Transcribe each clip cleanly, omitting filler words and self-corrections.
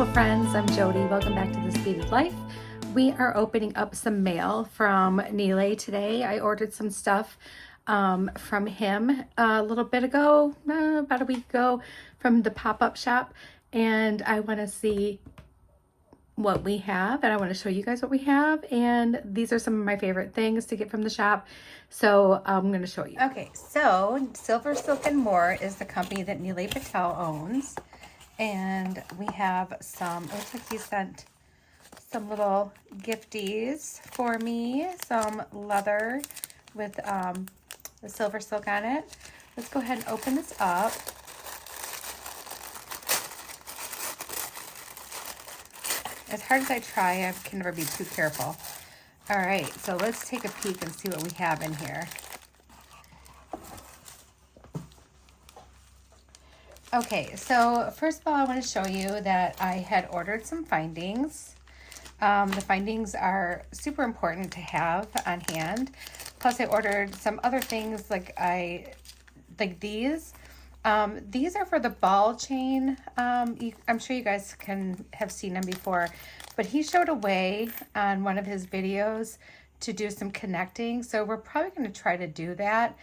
Hello friends, I'm Jody. Welcome back to This Beaded Life. We are opening up some mail from Neil today. I ordered some stuff from him a little bit ago, about a week ago, from the pop-up shop, and I want to see what we have, and I want to show you guys what we have, and these are some of my favorite things to get from the shop, so I'm going to show you. Okay, so Silver Silk and More is the company that Neil Patel owns, and we have some, it looks like he sent some little gifties for me, some leather with the silver silk on it. Let's go ahead and open this up. As hard as I try, I can never be too careful. All right, so let's take a peek and see what we have in here. Okay, so first of all, I want to show you that I had ordered some findings. The findings are super important to have on hand. Plus, I ordered some other things like these. These are for the ball chain. I'm sure you guys have seen them before, but he showed a way on one of his videos to do some connecting. So we're probably going to try to do that.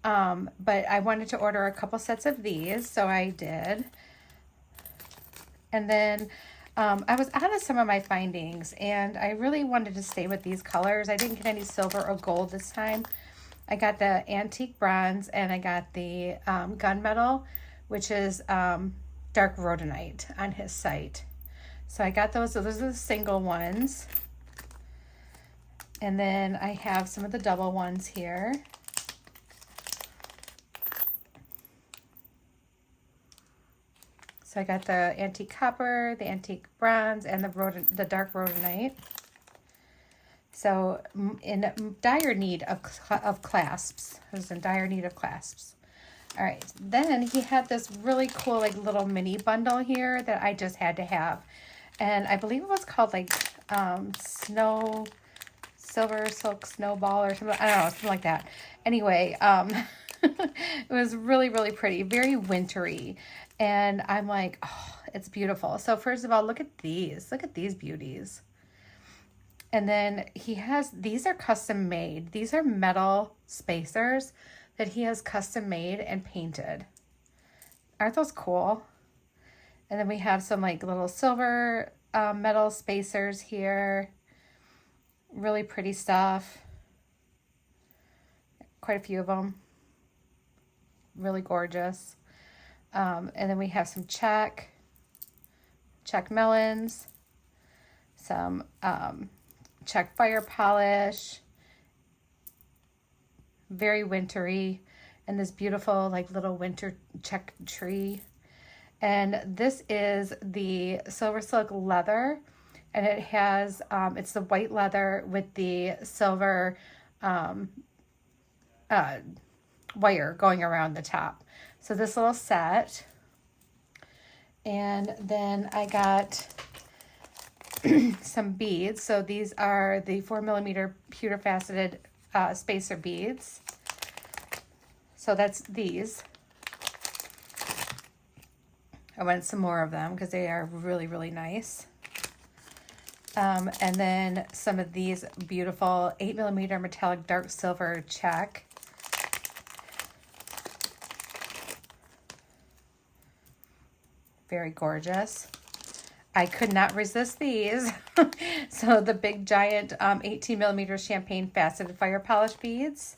But I wanted to order a couple sets of these, so I did. And then I was out of some of my findings, and I really wanted to stay with these colors. I didn't get any silver or gold this time. I got the antique bronze, and I got the gunmetal, which is dark rhodonite on his site. So I got those. So those are the single ones. And then I have some of the double ones here. So I got the antique copper, the antique bronze, and the dark rhodonite. So in dire need of clasps. I was in dire need of clasps. All right. Then he had this really cool like little mini bundle here that I just had to have. And I believe it was called like silver silk snowball or something. I don't know, something like that. Anyway, it was really, really pretty, very wintry. And I'm like, oh, it's beautiful. So first of all, look at these. Look at these beauties. And then he has, these are custom made. These are metal spacers that he has custom made and painted. Aren't those cool? And then we have some like little silver metal spacers here. Really pretty stuff. Quite a few of them. Really gorgeous. And then we have some check melons, some check fire polish, very wintry, and this beautiful like little winter check tree. And this is the silver silk leather, and it has it's the white leather with the silver wire going around the top. So this little set, and then I got some beads. So these are the 4mm pewter faceted spacer beads. So that's these. I want some more of them because they are really, really nice. And then some of these beautiful 8mm metallic dark silver check. Very gorgeous. I could not resist these. So the big giant 18mm champagne faceted fire polish beads.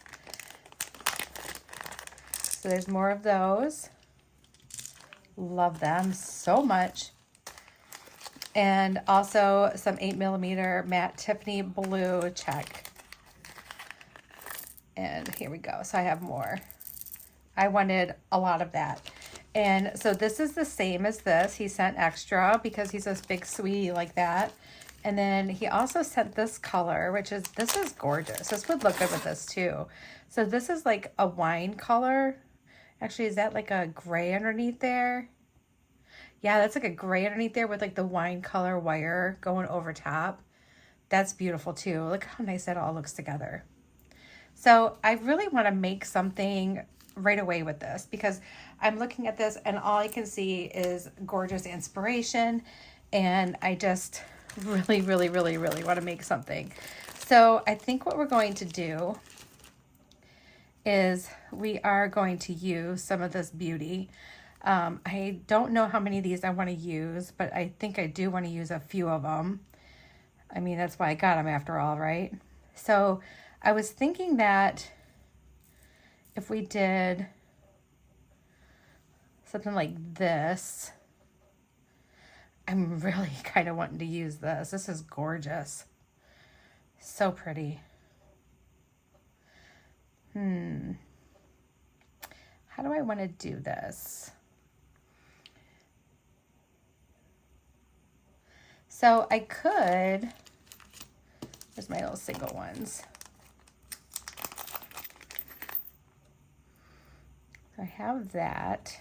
So there's more of those. Love them so much. And also some 8mm matte Tiffany blue check. And here we go. So I have more. I wanted a lot of that. And so this is the same as this. He sent extra because he's this big sweetie like that. And then he also sent this color, this is gorgeous. This would look good with this too. So this is like a wine color. Actually, is that like a gray underneath there? Yeah, that's like a gray underneath there with like the wine color wire going over top. That's beautiful too. Look how nice that all looks together. So I really want to make something right away with this because I'm looking at this and all I can see is gorgeous inspiration and I just really, really, really, really want to make something. So I think what we're going to do is we are going to use some of this beauty. I don't know how many of these I want to use, but I think I do want to use a few of them. I mean, that's why I got them after all, right? So I was thinking that if we did something like this, I'm really kind of wanting to use this. This is gorgeous. So pretty. How do I want to do this? So I could, here's my little single ones. I have that.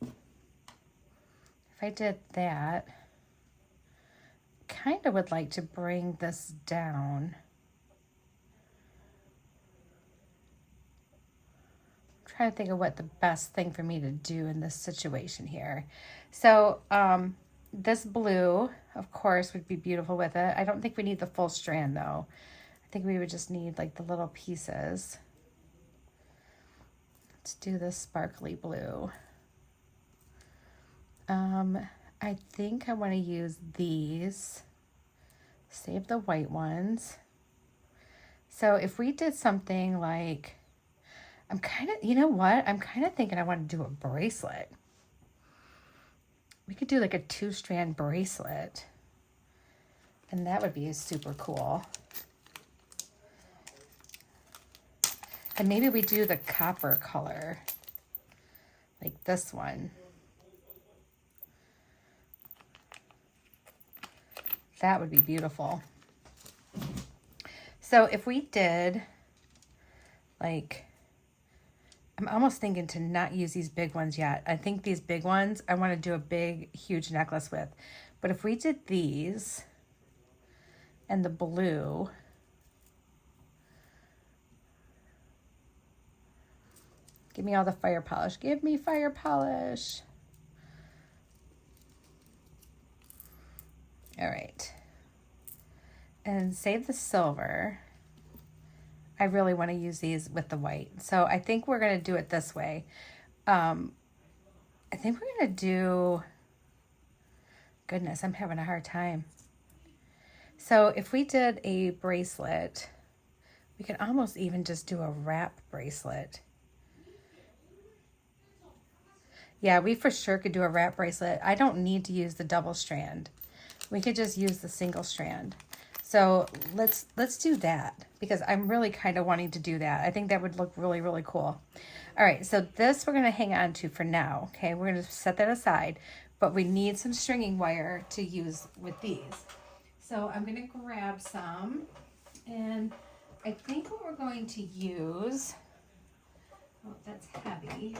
If I did that, kind of would like to bring this down. I'm trying to think of what the best thing for me to do in this situation here. So this blue, of course, would be beautiful with it. I don't think we need the full strand though. I think we would just need like the little pieces. Let's do this sparkly blue. I think I want to use these. Save the white ones. So if we did something like, I'm kind of, you know what? I'm kind of thinking I want to do a bracelet. We could do like a 2-strand bracelet. And that would be super cool. And maybe we do the copper color. Like this one. That would be beautiful. So if we did, like, I'm almost thinking to not use these big ones yet. I think these big ones, I want to do a big, huge necklace with. But if we did these and the blue, give me all the fire polish. Give me fire polish. All right. And save the silver. I really want to use these with the white. So I think we're going to do it this way. I think we're going to do, goodness, I'm having a hard time. So if we did a bracelet, we could almost even just do a wrap bracelet. Yeah, we for sure could do a wrap bracelet. I don't need to use the double strand. We could just use the single strand. So let's do that because I'm really kind of wanting to do that. I think that would look really, really cool. All right, so this we're going to hang on to for now. Okay, we're going to set that aside, but we need some stringing wire to use with these. So I'm going to grab some, and I think what we're going to use, oh, that's heavy.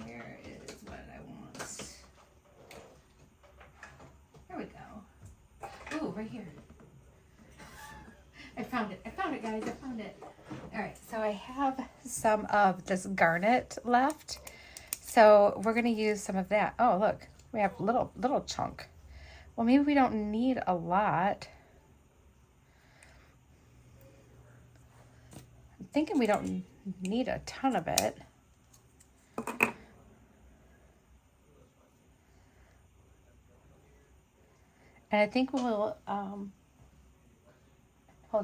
Where is what I want? There we go. Ooh, right here. I found it, guys. I found it. All right, so I have some of this garnet left. So we're going to use some of that. Oh, look, we have little chunk. Well, maybe we don't need a lot. I'm thinking we don't need a ton of it. And I think we'll, hold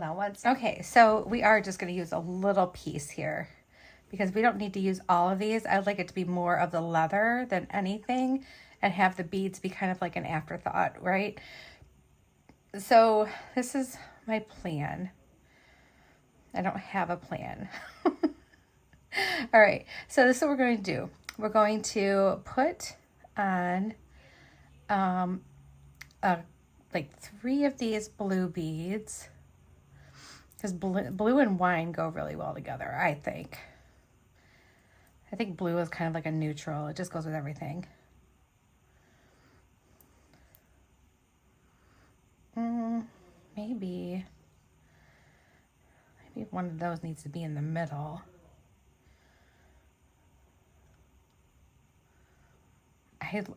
on one second. Okay, so we are just going to use a little piece here because we don't need to use all of these. I'd like it to be more of the leather than anything and have the beads be kind of like an afterthought, right? So this is my plan. I don't have a plan. All right, so this is what we're going to do. We're going to put on like 3 of these blue beads because blue and wine go really well together, I think. I think blue is kind of like a neutral. It just goes with everything. Maybe Maybe one of those needs to be in the middle.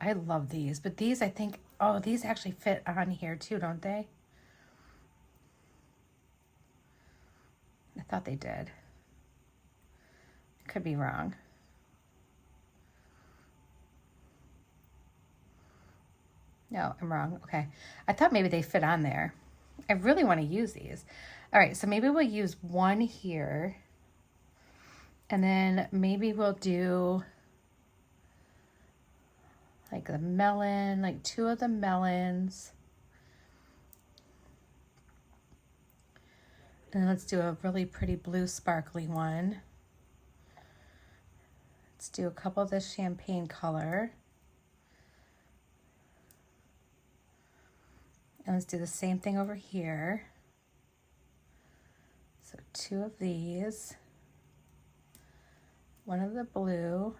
I love these, but these I think, oh, these actually fit on here too, don't they? I thought they did. I could be wrong. No, I'm wrong. Okay. I thought maybe they fit on there. I really want to use these. All right, so maybe we'll use one here. And then maybe we'll do like the melon, like 2 of the melons. And then let's do a really pretty blue sparkly one. Let's do a couple of this champagne color. And let's do the same thing over here. So 2 of these. 1 of the blue.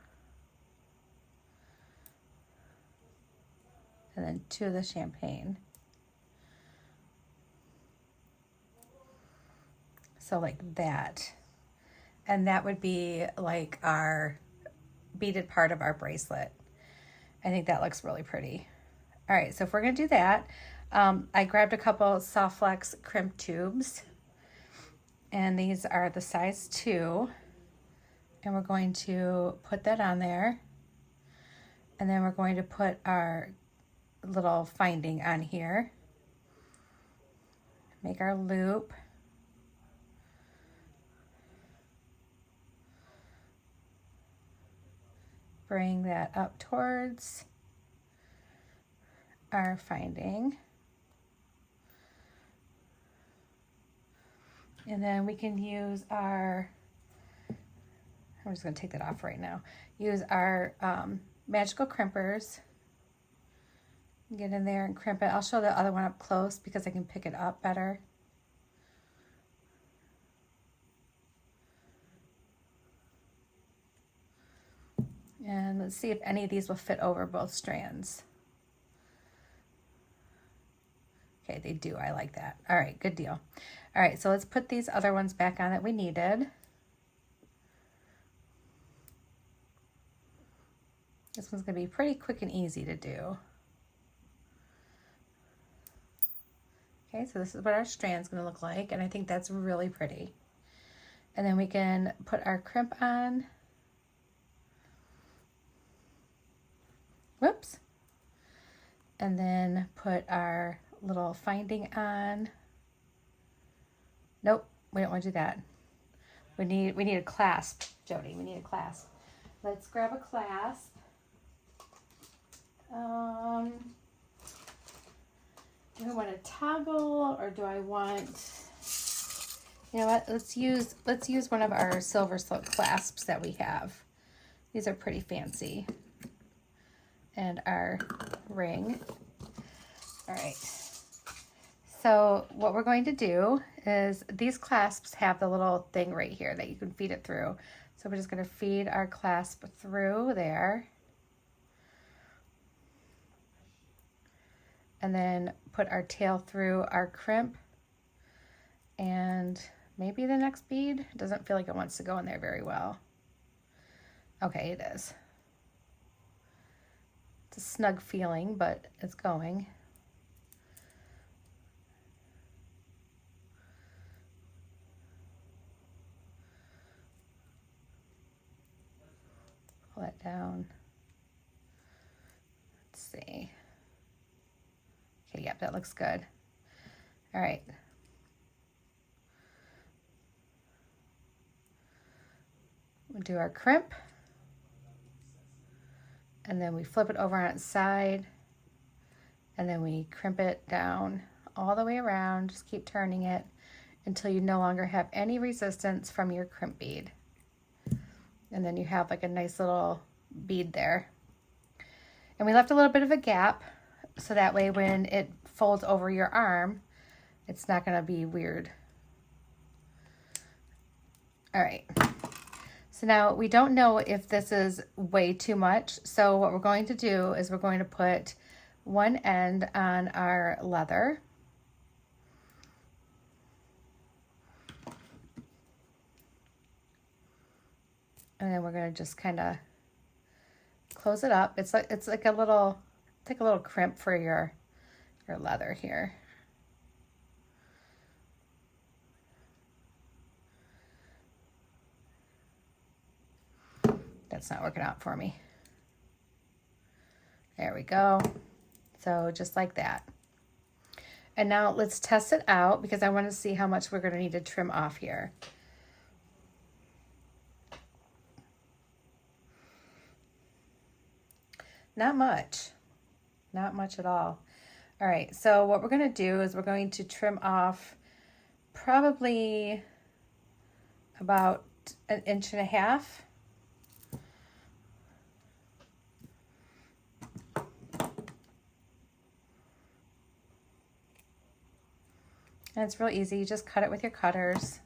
And then 2 of the champagne. So like that. And that would be like our beaded part of our bracelet. I think that looks really pretty. All right, so if we're gonna do that, I grabbed a couple Soft Flex crimp tubes. And these are the size 2. And we're going to put that on there. And then we're going to put our little finding on here. Make our loop. Bring that up towards our finding. And then we can use our, I'm just going to take that off right now. Use our magical crimpers. Get in there and crimp it. I'll show the other one up close because I can pick it up better. And let's see if any of these will fit over both strands. Okay, they do. I like that. All right, good deal. All right, so let's put these other ones back on that we needed. This one's going to be pretty quick and easy to do. Okay, so this is what our strand's going to look like, and I think that's really pretty. And then we can put our crimp on. Whoops. And then put our little finding on. Nope, we don't want to do that. We need a clasp, Jody. We need a clasp. Let's grab a clasp. Do I want a toggle or do I want, you know what, let's use one of our silver silk clasps that we have. These are pretty fancy. And our ring. All right. So what we're going to do is these clasps have the little thing right here that you can feed it through. So we're just going to feed our clasp through there. And then put our tail through our crimp. And maybe the next bead. It doesn't feel like it wants to go in there very well. Okay, it is. It's a snug feeling, but it's going. Pull that down. Let's see. Okay, yep, that looks good. All right. We'll do our crimp. And then we flip it over on its side. And then we crimp it down all the way around. Just keep turning it until you no longer have any resistance from your crimp bead. And then you have like a nice little bead there. And we left a little bit of a gap so that way when it folds over your arm, it's not going to be weird. All right. So now we don't know if this is way too much. So what we're going to do is we're going to put one end on our leather. And then we're going to just kind of close it up. It's like a little crimp for your leather here. That's not working out for me. There we go. So just like that. And now let's test it out because I want to see how much we're going to need to trim off here. Not much. Not much at all. All right, so what we're going to do is we're going to trim off probably about 1.5 inches. And it's real easy. You just cut it with your cutters.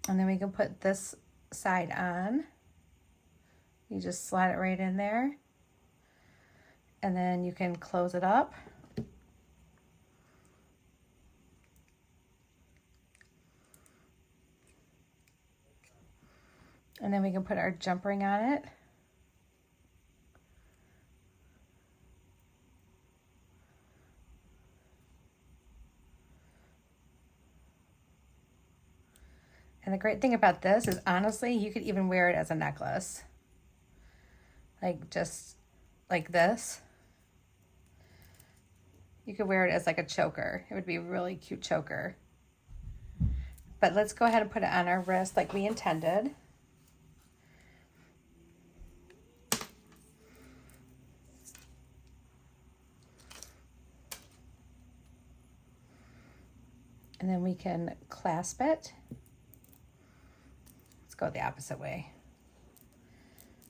And then we can put this side on. You just slide it right in there. And then you can close it up. And then we can put our jump ring on it. And the great thing about this is, honestly, you could even wear it as a necklace. Like, just like this. You could wear it as like a choker. It would be a really cute choker. But let's go ahead and put it on our wrist like we intended. And then we can clasp it. Let's go the opposite way.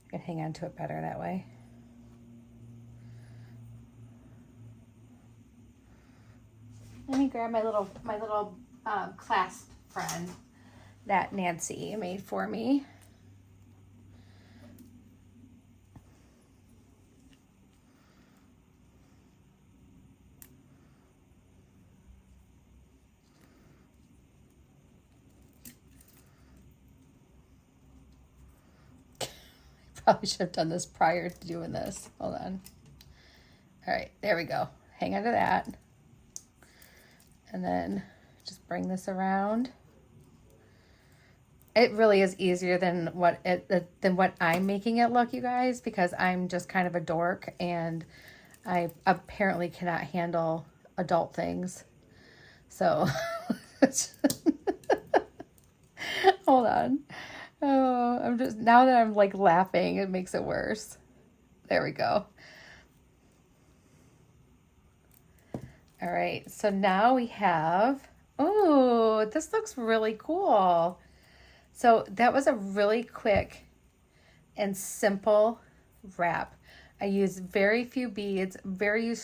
I can hang on to it better that way. Let me grab my little clasp friend that Nancy made for me. Probably should have done this prior to doing this. Hold on. All right, there we go. Hang on to that. And then just bring this around. It really is easier than what I'm making it look, you guys, because I'm just kind of a dork and I apparently cannot handle adult things. So hold on. Oh, I'm just, now that I'm like laughing, it makes it worse. There we go. All right, so now we have, oh, this looks really cool. So that was a really quick and simple wrap. I used very few beads, very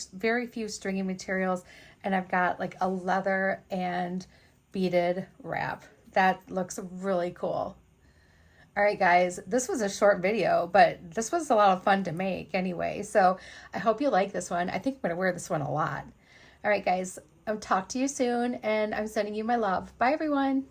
few stringy materials, and I've got like a leather and beaded wrap. That looks really cool. All right, guys, this was a short video, but this was a lot of fun to make anyway. So I hope you like this one. I think I'm going to wear this one a lot. All right, guys, I'll talk to you soon, and I'm sending you my love. Bye, everyone.